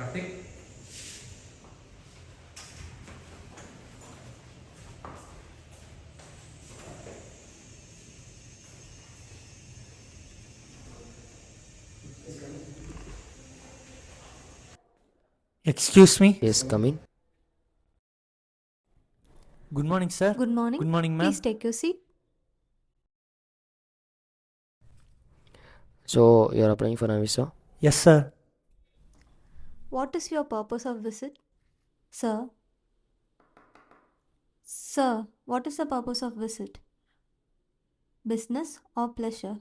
Karthik, Excuse me. Yes, come in. Good morning, sir. Good morning. Good morning, ma'am. Please take your seat. So, you're applying for a visa? Yes, sir. What is your purpose of visit? Sir? Sir, what is the purpose of visit? Business or pleasure?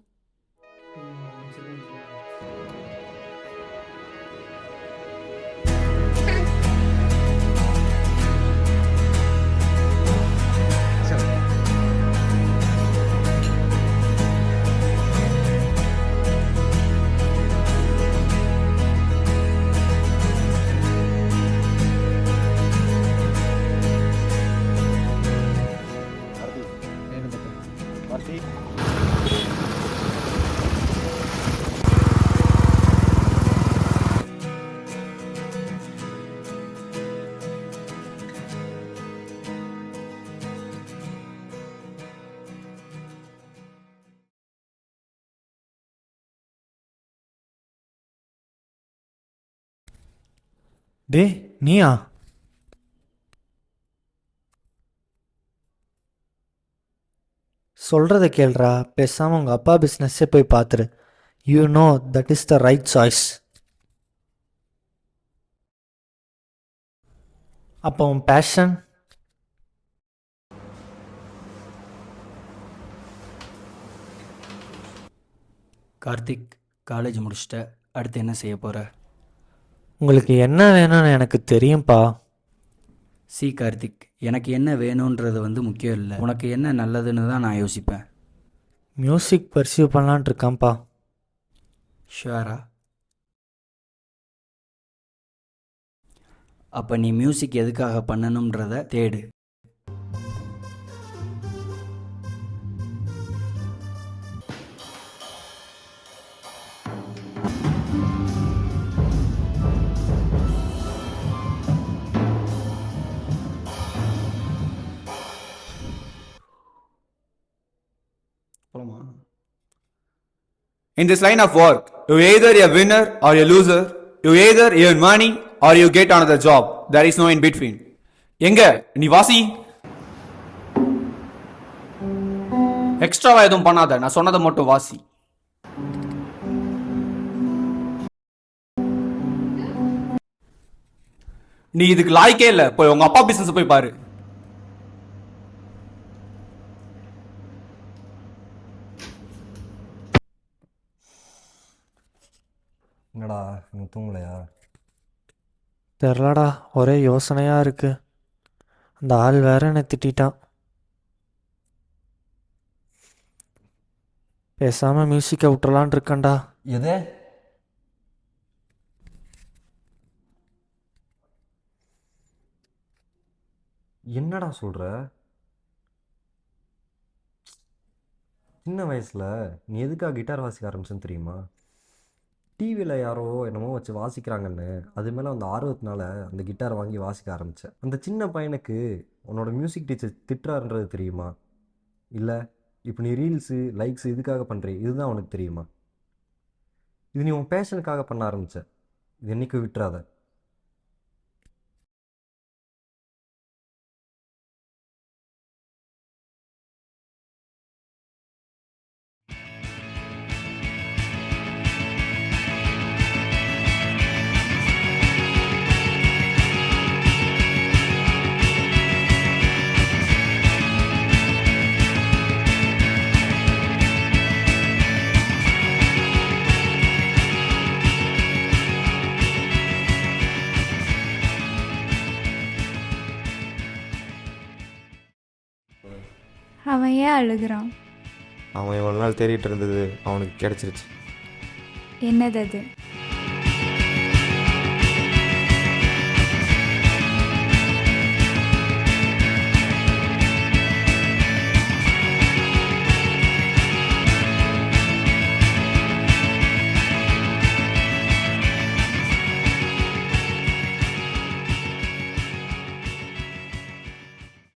டேய், நீயா? சொல்கிறத கேள்றா. பேசாமல் உங்கள் அப்பா பிஸ்னஸ்ஸே போய் பார்த்துரு. You know that is the right choice. அப்போ உன் பேஷன்? கார்த்திக், காலேஜ் முடிச்சிட்ட, அடுத்து என்ன செய்ய போகிற? உங்களுக்கு என்ன வேணும்னு எனக்கு தெரியும்ப்பா. கார்த்திக், எனக்கு என்ன வேணுன்றது முக்கியம் இல்லை, உனக்கு என்ன நல்லதுன்னு தான் நான் யோசிப்பேன். மியூசிக் பர்சியூ பண்ணலான்ட்டு இருக்கான்ப்பா. ஷுவரா? அப்போ நீ மியூசிக் எதுக்காக பண்ணணுன்றத தேடு. In this line of work, you either a winner or a loser. You either earn money or you get another job. There is no in between. எங்க நீ வாசி. எக்ஸ்ட்ராவா எதுவும் பண்ணாத, நான் சொன்னதை மட்டும் வாசி. நீ இதுக்கு லாய்க்கே இல்ல, போய் உங்க அப்பா பிசினஸ் போய் பாரு. என்னடா நீ தூங்கலையா? தெரிலடா, ஒரே யோசனையாக இருக்குது. அந்த ஆள் வேற என்னை திட்டான். பேசாமல் மியூசிக்கை விட்டுறலான் இருக்கேன்டா. எது? என்னடா சொல்கிற? சின்ன வயசில் நீ எதுக்காக கிட்டார் வாசிக்க ஆரம்பிச்சேன்னு தெரியுமா? டிவியில் யாரோ என்னமோ வச்சு வாசிக்கிறாங்கன்னு அது மேலே அந்த ஆர்வத்தினால அந்த கிட்டாரை வாங்கி வாசிக்க ஆரம்பித்தேன். அந்த சின்ன பையனுக்கு உன்னோட மியூசிக் டீச்சர் திட்டுறாருன்றது தெரியுமா? இல்லை இப்போ நீ ரீல்ஸு லைக்ஸு இதுக்காக பண்ணுறீ, இதுதான் உனக்கு தெரியுமா? இது நீ உன் பேஷனுக்காக பண்ண ஆரம்பித்த. இது என்றைக்கும் விட்டுறாத. அவன் ஏன் அழுகிறான்? அவன் இவ்வளோ நாள் தேடிட்டு இருந்தது அவனுக்கு கிடச்சிருச்சு. என்னது அது?